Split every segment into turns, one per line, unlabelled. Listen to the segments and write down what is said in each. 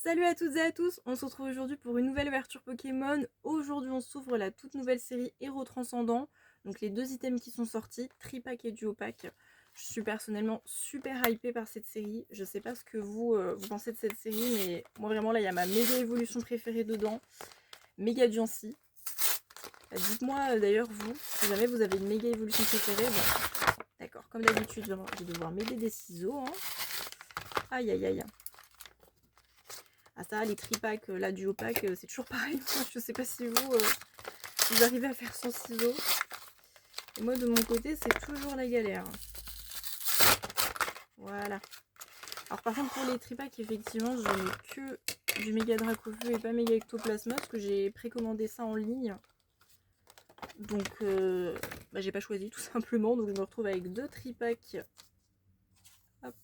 Salut à toutes et à tous, on se retrouve aujourd'hui pour une nouvelle ouverture Pokémon. Aujourd'hui on s'ouvre la toute nouvelle série Héros Transcendant. Donc les deux items qui sont sortis, Tripack et Duopack. Je suis personnellement super hypée par cette série. Je sais pas ce que vous pensez de cette série, mais moi vraiment là il y a ma méga évolution préférée dedans. Méga Diancie. Dites-moi d'ailleurs vous, si jamais vous avez une méga évolution préférée. Bon, d'accord, comme d'habitude je vais devoir m'aider des ciseaux. Hein. Aïe aïe aïe. Ah ça, les tripacks, la duopack, c'est toujours pareil. Je sais pas si vous arrivez à faire sans ciseaux. Et moi, de mon côté, c'est toujours la galère. Voilà. Alors par contre, pour les tripacks, effectivement, je n'ai que du méga Dracofeu et pas méga Ectoplasma, parce que j'ai précommandé ça en ligne. Donc, j'ai pas choisi, tout simplement. Donc je me retrouve avec deux tripacks. Hop.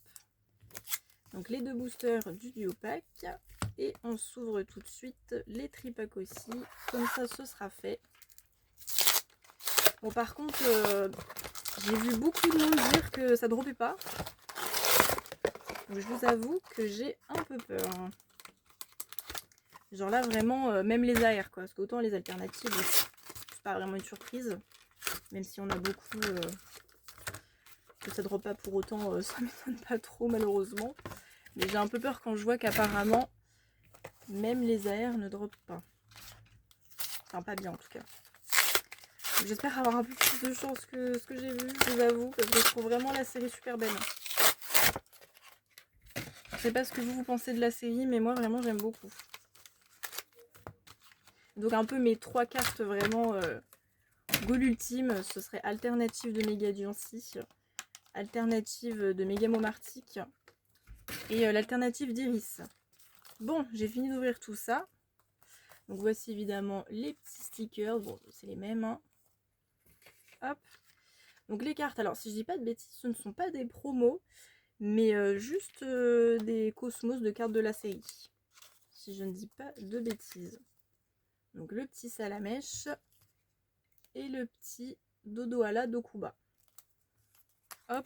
Donc les deux boosters du duopack. Et on s'ouvre tout de suite les tripacks aussi. Comme ça, ce sera fait. Bon, par contre, j'ai vu beaucoup de monde dire que ça dropait pas. Donc, je vous avoue que j'ai un peu peur. Genre là, vraiment, même les AR, quoi. Parce qu'autant les alternatives, c'est pas vraiment une surprise. Même si on a beaucoup que ça drop pas pour autant, ça m'étonne pas trop, malheureusement. Mais j'ai un peu peur quand je vois qu'apparemment, même les AR ne dropent pas. Enfin, pas bien en tout cas. J'espère avoir un peu plus de chance que ce que j'ai vu, je vous avoue, parce que je trouve vraiment la série super belle. Je sais pas ce que vous pensez de la série, mais moi vraiment j'aime beaucoup. Donc un peu mes trois cartes vraiment goal ultime, ce serait alternative de Méga Diancie, alternative de Méga Momartic et l'alternative d'Iris. Bon, j'ai fini d'ouvrir tout ça. Donc voici évidemment les petits stickers, bon c'est les mêmes. Hein. Hop. Donc les cartes, alors si je dis pas de bêtises, ce ne sont pas des promos, mais juste des cosmos de cartes de la série. Si je ne dis pas de bêtises. Donc le petit Salamèche et le petit Dodoala Dokuba. Hop.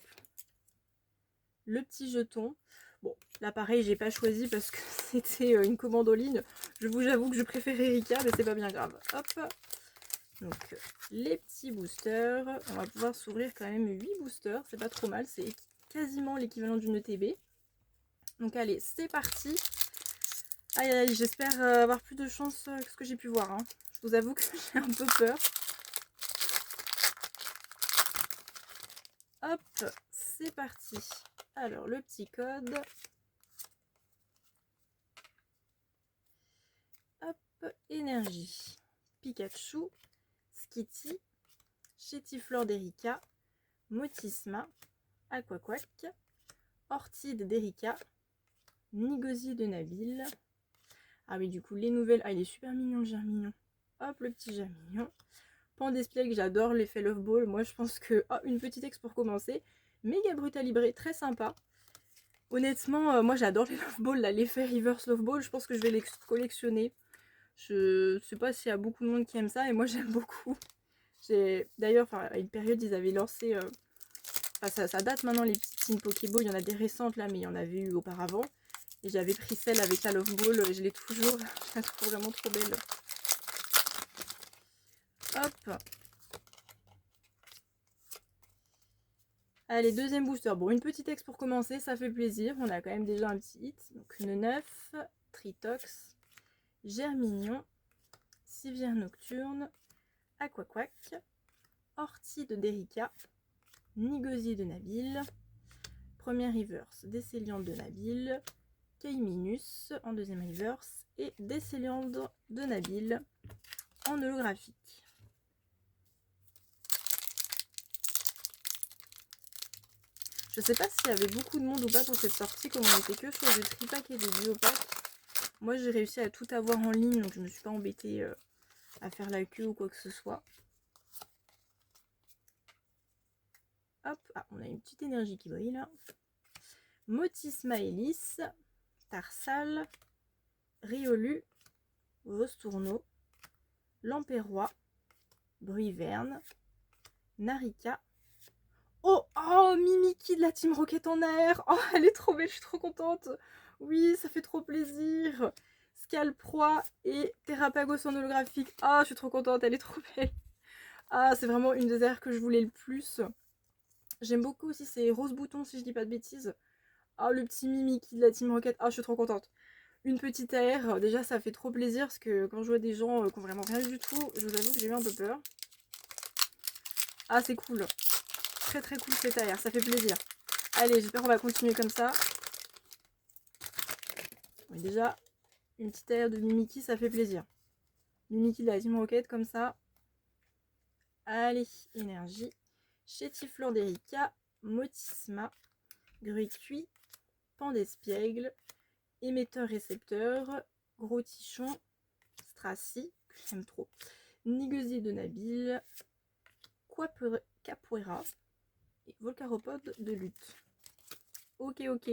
Le petit jeton. Bon, là pareil, j'ai pas choisi parce que c'était une commande en ligne. J'avoue que je préfère Erika, mais c'est pas bien grave. Hop. Donc les petits boosters. On va pouvoir s'ouvrir quand même 8 boosters. C'est pas trop mal. C'est quasiment l'équivalent d'une ETB. Donc allez, c'est parti. Aïe aïe, j'espère avoir plus de chance que ce que j'ai pu voir. Hein. Je vous avoue que j'ai un peu peur. Hop, c'est parti. Alors, le petit code. Hop, énergie. Pikachu, Skitty, Chétiflore d'Erika, Motisma, Aquaquack, Orchide d'Erika, Nigozi de Nabil. Ah oui, du coup, les nouvelles... Ah, il est super mignon, le Germignon. Hop, le petit Germignon. Pandesplaigue, j'adore l'effet Love Ball. Moi, je pense que... Ah, une petite ex pour commencer. Méga Brutalibré, très sympa. Honnêtement, moi, j'adore les Love Balls, là, l'effet Reverse Love Ball. Je pense que je vais les collectionner. Je sais pas s'il y a beaucoup de monde qui aime ça, et moi, j'aime beaucoup. D'ailleurs, à une période, ils avaient lancé... ça date maintenant, les petites signes Pokéball. Il y en a des récentes, là, mais il y en avait eu auparavant. Et j'avais pris celle avec la Love Ball. Je l'ai toujours. Je la trouve vraiment trop belle. Hop. Allez, deuxième booster. Bon, une petite ex pour commencer, ça fait plaisir. On a quand même déjà un petit hit. Donc une 9, Tritox, Germignon, Civière Nocturne, Aquaquack, Orchide d'Erika, Nigozi de Nabil, première reverse, Décéliande de Nabil, Kaiminus en deuxième reverse et Décéliande de Nabil en holographique. Je sais pas s'il y avait beaucoup de monde ou pas pour cette sortie, comme on était que sur du tripack et des duopack. Moi j'ai réussi à tout avoir en ligne, donc je me suis pas embêtée à faire la queue ou quoi que ce soit. Hop, ah, on a une petite énergie qui brille là. Motisma Hélice, Tarsal, Riolu, Vostourneau, Lampérois, Bruyverne, Narika. Oh, oh, Mimiki de la Team Rocket en air. Oh, elle est trop belle, je suis trop contente. Oui, ça fait trop plaisir. Scalproie et Terrapagos en holographique. Ah, je suis trop contente, elle est trop belle. Ah, c'est vraiment une des airs que je voulais le plus. J'aime beaucoup aussi ces roses boutons, si je dis pas de bêtises. Ah, le petit Mimiki de la Team Rocket. Ah, je suis trop contente. Une petite AR, déjà ça fait trop plaisir parce que quand je vois des gens qui ont vraiment rien du tout, je vous avoue que j'ai eu un peu peur. Ah, c'est cool. Très très cool cette AR, ça fait plaisir. Allez, j'espère qu'on va continuer comme ça. Oui, déjà, une petite AR de Mimiki, ça fait plaisir. Mimiki de la Team Rocket comme ça. Allez, énergie. Chétiflore d'Erika, Motisma, Gruy-Cuit, Pan d'Espiègle, Émetteur-récepteur, Gros Tichon, Stracy, que j'aime trop, Niguesier de Nabil, Capoeira et Volcaropode de lutte. Ok, ok.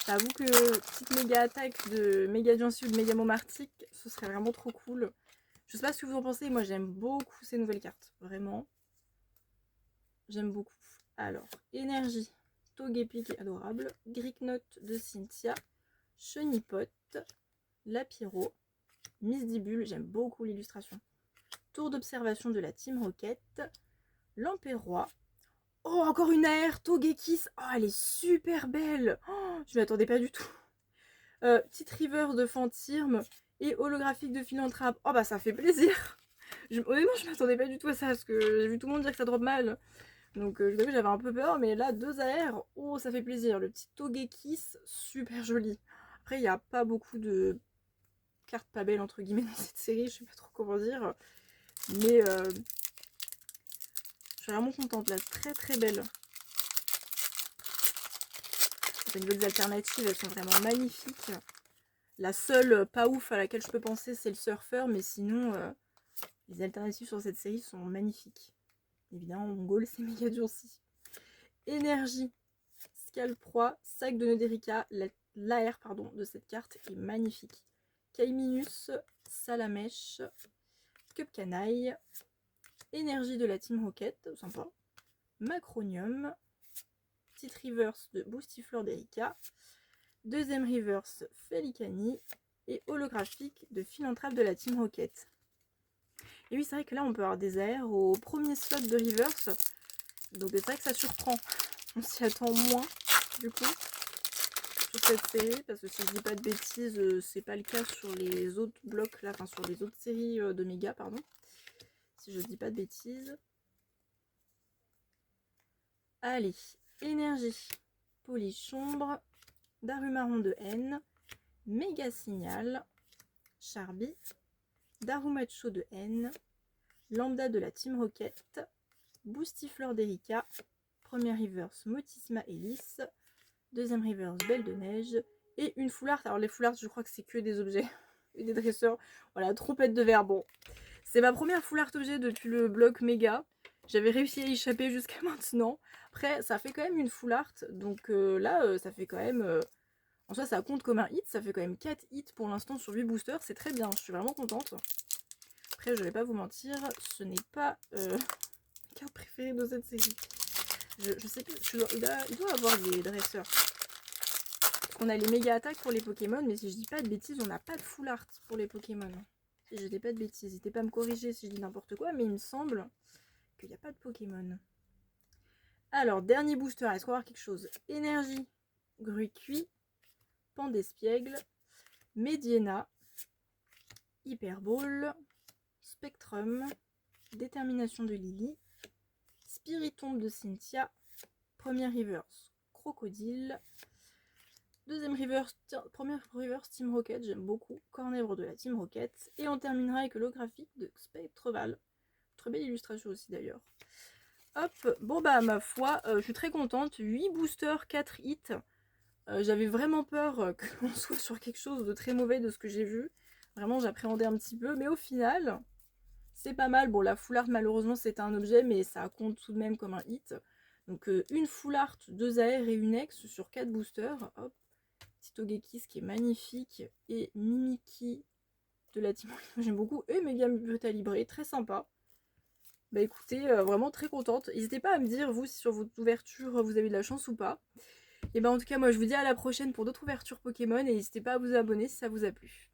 J'avoue que petite méga attaque de méga Diancie ou de méga Momartic, ce serait vraiment trop cool. Je sais pas ce que vous en pensez, moi j'aime beaucoup ces nouvelles cartes, vraiment. J'aime beaucoup. Alors, énergie, Togepi qui est adorable, Gricknote de Cynthia, Chenipot, Lapiro, Misdibule, j'aime beaucoup l'illustration. Tour d'observation de la Team Rocket, Lampérois. Oh, encore une AR, Togekiss. Oh, elle est super belle. Oh, je m'y attendais pas du tout. Petite River de Fantirme et holographique de Philanthrape. Oh, bah ça fait plaisir. Honnêtement, je m'attendais pas du tout à ça parce que j'ai vu tout le monde dire que ça drop mal. Donc, je vous avoue, j'avais un peu peur, mais là, 2 AR, oh, ça fait plaisir. Le petit Togekiss, super joli. Après, il n'y a pas beaucoup de cartes pas belles, entre guillemets, dans cette série, je sais pas trop comment dire. Mais je suis vraiment contente, là, très très belle. Au niveau des alternatives, elles sont vraiment magnifiques. La seule pas ouf à laquelle je peux penser, c'est le surfeur, mais sinon, les alternatives sur cette série sont magnifiques. Évidemment, mon goal, c'est méga durci. Énergie, Scalproie, sac de Noderica, l'AR de cette carte est magnifique. Kaiminus, Salamèche, Cup Canaille, énergie de la Team Rocket, sympa. Macronium, petite reverse de Boostifleur d'Erika, deuxième reverse Felicani et holographique de Philanthrape de la Team Rocket. Et oui, c'est vrai que là on peut avoir des AR au premier slot de reverse, donc c'est vrai que ça surprend. On s'y attend moins du coup sur cette série, parce que si je dis pas de bêtises, c'est pas le cas sur les autres blocs là, enfin sur les autres séries de méga, pardon. Si je dis pas de bêtises. Allez, énergie, Polychombre, Darumaron de N, Méga Signal, Charby, Darumacho de N, Lambda de la Team Rocket, Boostifleur d'Erika, première reverse Motisma Hélice, deuxième reverse Belle de Neige et une foulard. Alors les foulards, je crois que c'est que des objets et des dresseurs. Voilà, trompette de verre. Bon, c'est ma première foulard objet depuis le bloc méga. J'avais réussi à y échapper jusqu'à maintenant. Après, ça fait quand même une foulard. Donc là, ça fait quand même... en soi, ça compte comme un hit. Ça fait quand même 4 hits pour l'instant sur 8 boosters. C'est très bien. Je suis vraiment contente. Après, je vais pas vous mentir. Ce n'est pas ma carte préférée de cette série. Je sais plus. Il doit avoir des dresseurs. On a les méga attaques pour les Pokémon. Mais si je dis pas de bêtises, on n'a pas de full art pour les Pokémon. Si je dis pas de bêtises. N'hésitez pas à me corriger si je dis n'importe quoi. Mais il me semble qu'il n'y a pas de Pokémon. Alors, dernier booster, est-ce qu'on va avoir quelque chose? Énergie, Gruy-Cuit, Pan d'Espiègle, Mediena, Hyperball, Spectrum, Détermination de Lily, Spiritombe de Cynthia, première reverse, Crocodile, deuxième reverse, première reverse Team Rocket, j'aime beaucoup, Cornèvre de la Team Rocket, et on terminera avec l'holographique de Spectreval. Très belle illustration aussi d'ailleurs. Hop, bon bah ma foi, je suis très contente. 8 boosters, 4 hits. J'avais vraiment peur qu'on soit sur quelque chose de très mauvais de ce que j'ai vu. Vraiment, j'appréhendais un petit peu. Mais au final, c'est pas mal. Bon, la full art, malheureusement, c'était un objet, mais ça compte tout de même comme un hit. Donc, une full art, 2 AR et une X sur 4 boosters. Hop, petit Togekiss qui est magnifique. Et Mimiki de la team. J'aime beaucoup. Et Mega Brutalibré, très sympa. Bah écoutez, vraiment très contente. N'hésitez pas à me dire, vous, si sur votre ouverture, vous avez de la chance ou pas. Et bah en tout cas, moi, je vous dis à la prochaine pour d'autres ouvertures Pokémon. Et n'hésitez pas à vous abonner si ça vous a plu.